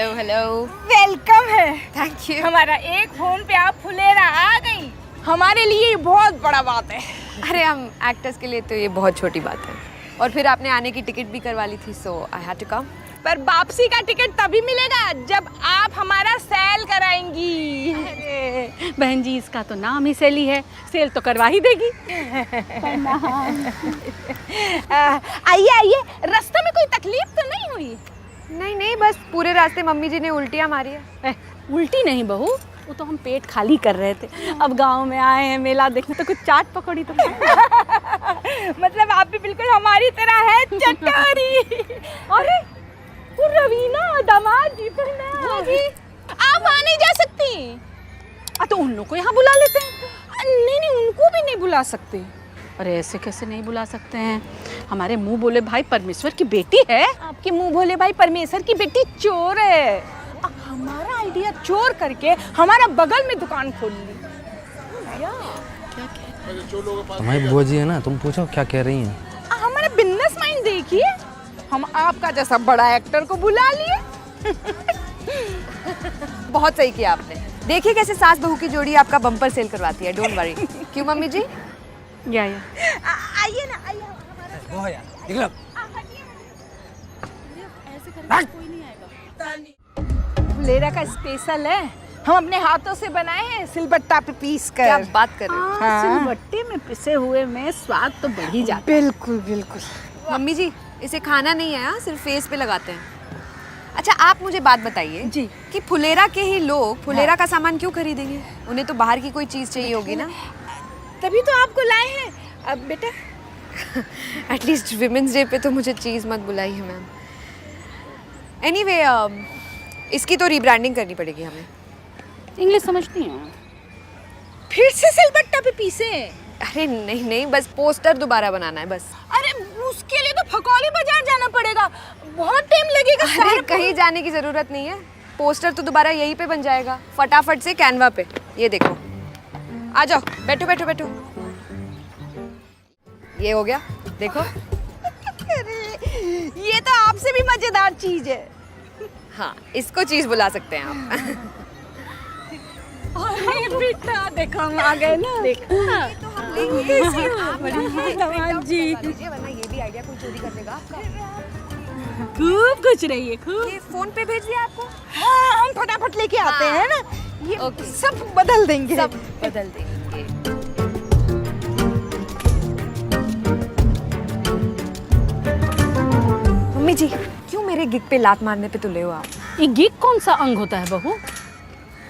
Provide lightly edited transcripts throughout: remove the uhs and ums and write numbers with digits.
Hello hello. Welcome है। Thank you. हमारा एक फोन पे आप फुलेरा आ गई, हमारे लिए ये बहुत बड़ा बात है। अरे हम एक्टर्स के लिए तो ये बहुत छोटी बात है। और फिर आपने आने की टिकट भी करवा ली थी, सो आई हैड टू कम। पर वापसी का टिकट तभी मिलेगा जब आप हमारा सेल कराएंगी। अरे बहन जी, इसका तो नाम ही सेली है, सेल तो करवा ही देगी। आइए आइए, रास्ते में कोई तकलीफ तो नहीं हुई? नहीं नहीं, बस पूरे रास्ते मम्मी जी ने उल्टियाँ मारी है। उल्टी नहीं बहू, वो तो हम पेट खाली कर रहे थे। अब गांव में आए हैं मेला देखने, तो कुछ चाट पकौड़ी तो मतलब आप भी बिल्कुल हमारी तरह है चटोरी। अरे वो रवीना दामाद जी जी, आप वहाँ नहीं जा सकती। तो उन लोग को यहाँ बुला लेते हैं। नहीं नहीं, उनको भी नहीं बुला सकते। अरे ऐसे कैसे नहीं बुला सकते हैं? हमारे मुंह बोले भाई परमेश्वर की बेटी है। आपके मुंह भोले भाई परमेश्वर की बेटी चोर है। हमारा आइडिया चोर करके हमारा बगल में दुकान खोल ली। तुम्हारी बुआ जी है ना, तुम पूछो क्या कह रही हैं। हमारा बिजनेस माइंड देखिए, हम आपका जैसा बड़ा एक्टर को बुला लिए। बहुत सही किया आपने। देखिए कैसे सास बहू की जोड़ी आपका बम्पर सेल करवाती है। Don't worry. क्यों मम्मी जी? या आइए ना, आइए हमारा। फुलेरा का स्पेशल है, हम अपने हाथों से बनाए हैं सिलबट्टा पे पीस कर। क्या बात कर रहे हो? हाँ। सिलबट्टे में पिसे हुए में स्वाद तो बढ़ ही जाता बिल्कुल बिल्कुल। मम्मी जी, इसे खाना नहीं है, हाँ, सिर्फ फेस पे लगाते हैं। अच्छा आप मुझे बात बताइए जी। कि फुलेरा के ही लोग फुलेरा का सामान क्यों खरीदेंगे? उन्हें तो बाहर की कोई चीज़ चाहिए होगी ना। तभी तो आपको लाए हैं। अब बेटा एटलीस्ट विमेंस डे पे तो मुझे चीज़ मत बुलाइए मैम। एनीवे, इसकी तो रीब्रांडिंग करनी पड़ेगी हमें। इंग्लिश समझती हैं? फिर से सिलबट्टा पे पीसे? अरे नहीं नहीं, बस पोस्टर दोबारा बनाना है बस। अरे उसके लिए तो फकौली बाजार जाना पड़ेगा, बहुत टाइम लगेगा। अरे कहीं जाने की ज़रूरत नहीं है, पोस्टर तो दोबारा यहीं पे बन जाएगा फटाफट से कैनवा पे। ये देखो, आ जाओ, बैठो बैठो बैठो। ये हो गया, देखो। अरे ये तो आपसे भी मजेदार चीज है। हाँ, इसको चीज़ बुला सकते हैं आप। अरे बेटा देखो हम आ गए ना। देखो तो हम लेंगे इसी दामाद जी, वरना ये भी आइडिया कोई चोरी कर लेगा आपका। खूब कुछ रही है, खूब। ये फोन पे भेज दिया आपको? हाँ, हम फटाफट लेके आते हैं ना, ये ओके। सब बदल देंगे। सब बदल देंगे। मम्मी जी, क्यों मेरे गिग पे लात मारने पे तुले हो आप? ये गिग कौन सा अंग होता है बहू?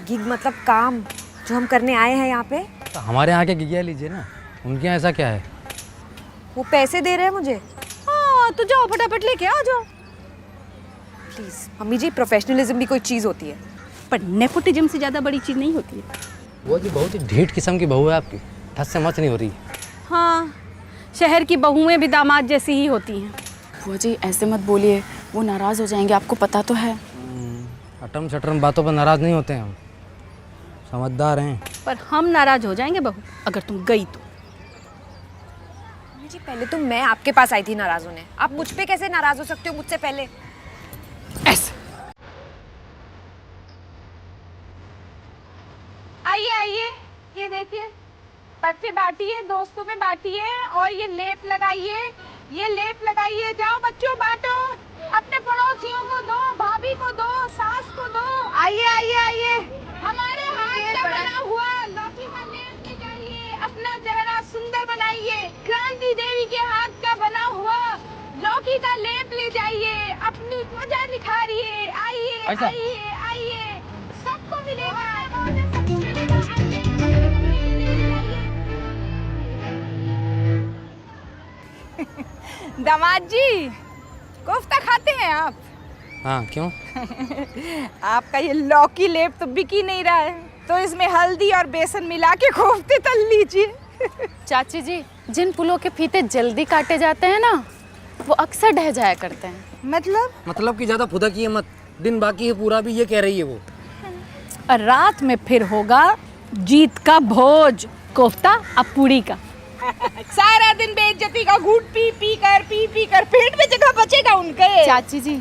गिग मतलब काम जो हम करने आए हैं यहाँ पे। तो हमारे यहाँ के गिगिया लीजिए ना, उनके यहाँ ऐसा क्या है? वो पैसे दे रहे हैं मुझे। हाँ तो जाओ फटाफट लेके आ जाओ। प्लीज मम्मी जी, प्रोफेशनलिज्म भी कोई चीज़ होती है। पर नेपोटिज्म से ज़्यादा बड़ी चीज़ नहीं होती है। वो जी बहुत ही ढीठ किस्म की बहू है आपकी, ठस से मच नहीं हो रही। हाँ, शहर की बहुएं भी दामाद जैसी ही होती हैं। बुआ जी ऐसे मत बोलिए, वो नाराज़ हो जाएंगे, आपको पता तो है। अटम शटरम बातों पर नाराज़ नहीं होते हैं हम, समझदार हैं। पर हम नाराज हो जाएंगे बहू अगर तुम गई तो। मम्मी जी, पहले तो मैं आपके पास आई थी नाराज़ होने, आप मुझ पे कैसे नाराज़ हो सकते हो मुझसे पहले? ऐसे आइए आइए, ये देखिए, बच्चे बांटिए, दोस्तों में बांटिए, और ये लेप लगाइए, ये लेप लगाइए। जाओ बच्चों बांटो, अपने पड़ोसियों को दो, भाभी को दो, सास को दो। आइए आइए आइए, हमारे हाथ का बना हुआ लौकी का लेप ले जाइए, अपना चेहरा सुंदर बनाइए। क्रांति देवी के हाथ का बना हुआ लौकी का लेप ले जाइए, अपनी त्वचा निखारिए। आइए आइए आइए, सबको मिलेगा। दामाद जी, कोफ्ता खाते हैं आप? हाँ क्यों? आपका ये लौकी लेप तो बिक ही नहीं रहा है, तो इसमें हल्दी और बेसन मिला के कोफ्ते तल लीजिए। चाची जी, जिन फूलों के फीते जल्दी काटे जाते हैं ना, वो अक्सर ढह जाया करते हैं। मतलब कि ज़्यादा फुदकिए मत, दिन बाकी है पूरा भी, ये कह रही है वो। और रात में फिर होगा जीत का भोज, कोफ्ता और पूड़ी का। सारा दिन बेइज्जती का घूट पी पी कर पेट में जगह बचेगा उनके। चाची जी,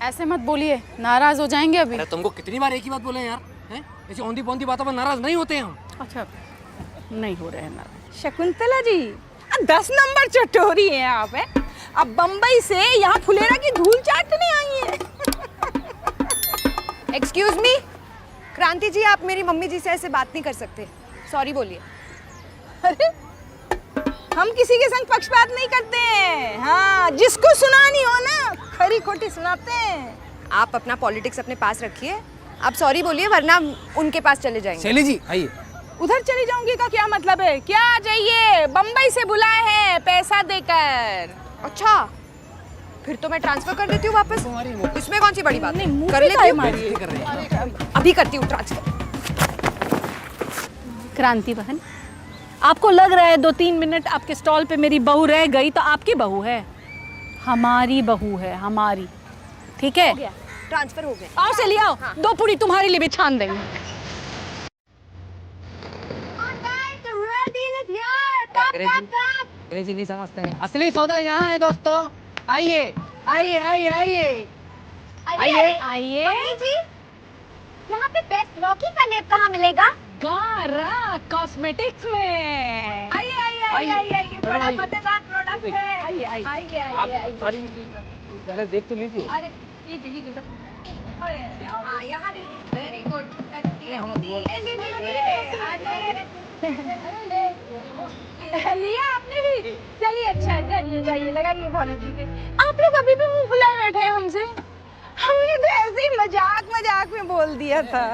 ऐसे मत बोलिए, नाराज हो जाएंगे अभी। अरे तुमको कितनी बार एक ही बात बोले यार, हैं? ऐसी औंधी पौंधी बातों पर नाराज नहीं होते हम। अच्छा, नहीं हो रहे हैं नाराज। शकुंतला जी, 10 नंबर चटोरी हैं आप, हैं? अब बम्बई से यहाँ फुलेरा की धूल चाटने आई हैं। एक्सक्यूज मी, क्रांति जी, आप मेरी मम्मी जी से ऐसे बात नहीं कर सकते। सॉरी बोलिए। अरे, हम किसी के संग पक्षपात नहीं करते हैं। हाँ, जिसको सुनानी हो ना, खरी खोटी सुनाते हैं। आप अपना पॉलिटिक्स अपने पास रखिए, आप सॉरी बोलिए वरना उनके पास चले जाएंगे। शैली जी आइए। उधर चली जाऊंगी का क्या मतलब है? क्या जाइए, बम्बई से बुलाए हैं पैसा देकर। अच्छा, फिर तो मैं ट्रांसफर कर देती हूँ वापस। इसमें कौन सी बड़ी बात है? मुंह कर पे लेती काहे हूँ, मारी? कर रहे हैं। अभी करती हूँ ट्रांसफर। क्रांति बहन, आपको लग रहा है 2-3 मिनट आपके स्टॉल पे मेरी बहू रह गई तो आपकी बहू है? हमारी बहू है, हमारी। ठीक है, ट्रांसफर हो गया। आओ से ले आओ। हाँ। 2 पूरी तुम्हारे लिए भी छान देंगे। अंग्रेजी नहीं समझते हैं, असली सौदा यहाँ है दोस्तों। आइए आइए आइए आइए आइए आइए जी, यहाँ पे बेस्ट लॉकी का लेप कहाँ मिलेगा? गारा कॉस्मेटिक्स में। आइए आइए आइए आइए, बड़ा मजेदार प्रोडक्ट है। आइए आइए आइए आइए। पहले देख तो लीजिए। अरे लीजिए लीजिए। हाँ, यहाँ वेरी गुड। लिया आपने भी? चलिए अच्छा है, चलिए जाइए लगाइए पॉलिसी के। आप लोग अभी भी मुंह फुलाए बैठे हैं हमसे। हमने तो ऐसे ही मजाक मजाक में बोल दिया था।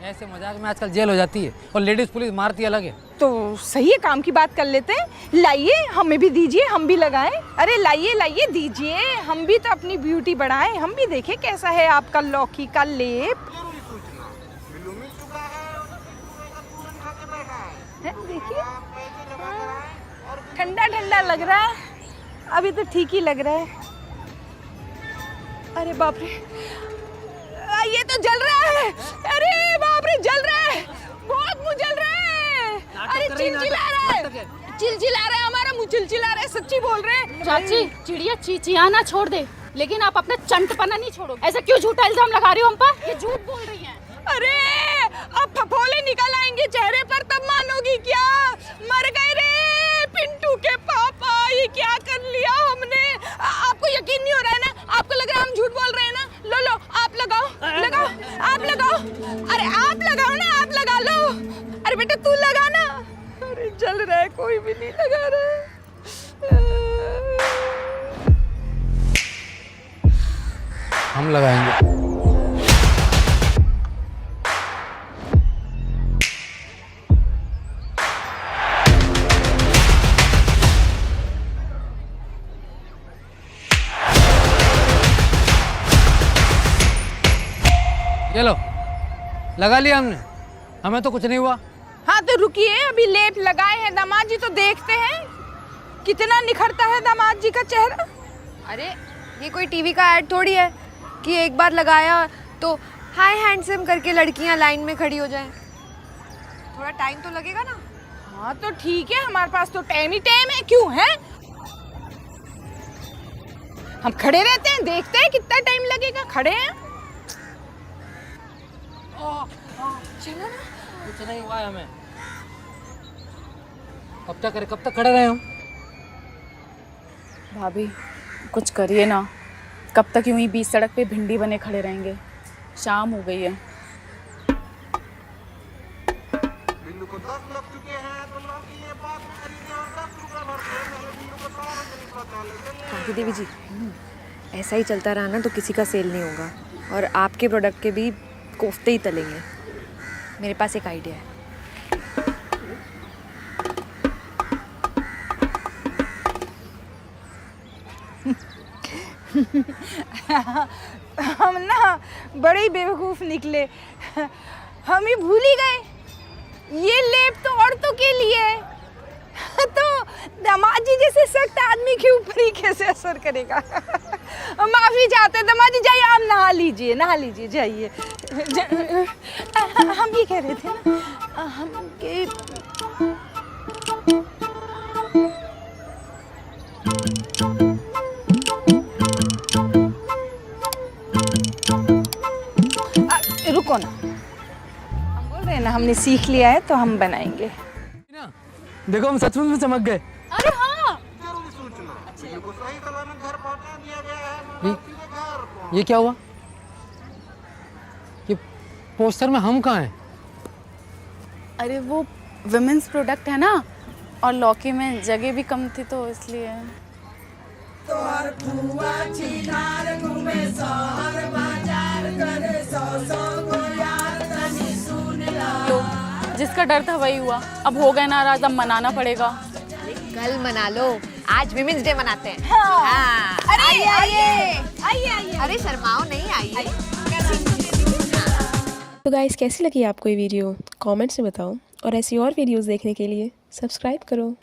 ऐसे मजाक में आजकल जेल हो जाती है और लेडीज पुलिस मारती अलग है। तो सही है, काम की बात कर लेते हैं। लाइए, हमें भी दीजिए, हम भी लगाएं। अरे लाइए लाइए, दीजिए, हम भी तो अपनी ब्यूटी बढ़ाएं। हम भी देखें कैसा है आपका लौकी का लेप। देखिए, ठंडा ठंडा लग रहा है, अभी तो ठीक ही लग रहा है। अरे बाप रे, ये तो जल रहा है। अरे बाप रे, जल रहा है, बहुत मुंह जल रहा है। अरे चिलचिला रहा है, चिलचिला रहा है, हमारा मुंह चिलचिला रहा है, सच्ची बोल रहे हैं। चाची, चिड़िया चिचियाना छोड़ दे, लेकिन आप अपना चंटपना नहीं छोड़ो। ऐसा क्यों झूठा इल्जाम लगा रही हो हम पर? ये झूठ बोल रही हैं। अरे अब फफोले निकल आएंगे चेहरे पर, तब मानोगी क्या? मर गए रे पिंटू के पापा, ये क्या कर लिया हमने? आपको यकीन नहीं हो रहा है ना? आपको लग रहा है हम झूठ बोल रहे हैं ना? लो लो, आप लगाओ, लगाओ, आप लगाओ। अरे आप लगाओ ना, आप लगा लो। अरे बेटा तू लगा ना। अरे जल रहा है, कोई भी नहीं लगा रहा है। हम लगाएंगे। ये लो, लगा लिया हमने, हमें तो कुछ नहीं हुआ। हाँ तो रुकिए, अभी लेप लगाए हैं दामाद जी, तो देखते हैं कितना निखरता है दामाद जी का चेहरा। अरे ये कोई टीवी का ऐड थोड़ी है कि एक बार लगाया तो हाय हैंडसम करके लड़कियां लाइन में खड़ी हो जाएं। थोड़ा टाइम तो लगेगा ना। हाँ तो ठीक है, हमारे पास तो टाइम ही टाइम है। क्यों है, हम खड़े रहते हैं, देखते हैं कितना टाइम लगेगा। खड़े हैं, चलो ना। कुछ नहीं हुआ है हमें। कब तक करे, कब तक खड़े रहे हम? भाभी कुछ करिए ना, कब तक यूं ही बीच सड़क पे भिंडी बने खड़े रहेंगे? शाम हो गई है। कांति देवी जी, ऐसा ही चलता रहा ना तो किसी का सेल नहीं होगा और आपके प्रोडक्ट के भी कोफ्ते ही तलेंगे। मेरे पास एक आइडिया है। हम ना बड़े ही बेवकूफ़ निकले, हम ही भूल ही गए ये लेप तो औरतों के लिए है। तो दामाद जी जैसे सख्त आदमी के ऊपर ही कैसे असर करेगा? माफी चाहते हैं दामाद जी, जाइए आप नहा लीजिए, नहा लीजिए, जाइए। हम ये कह रहे थे ना, हम के देखो ना, हम बोल रहे हैं ना हमने सीख लिया है तो हम बनाएंगे। देखो हम सचमुच में चमक गए। अरे हाँ, ये क्या हुआ? ये पोस्टर में हम कहाँ हैं? अरे वो विमेंस प्रोडक्ट है ना, और लौकी में जगह भी कम थी तो इसलिए। लो, जिसका डर था वही हुआ। अब हो गए नाराज, अब मनाना पड़ेगा। कल मना लो, आज विमेंस डे मनाते हैं। हाँ। अरे आइए आइए आइए आइए। अरे शर्माओ नहीं, आइए। तो गाइस कैसी लगी आपको ये वीडियो कमेंट्स में बताओ और ऐसी और वीडियोस देखने के लिए सब्सक्राइब करो।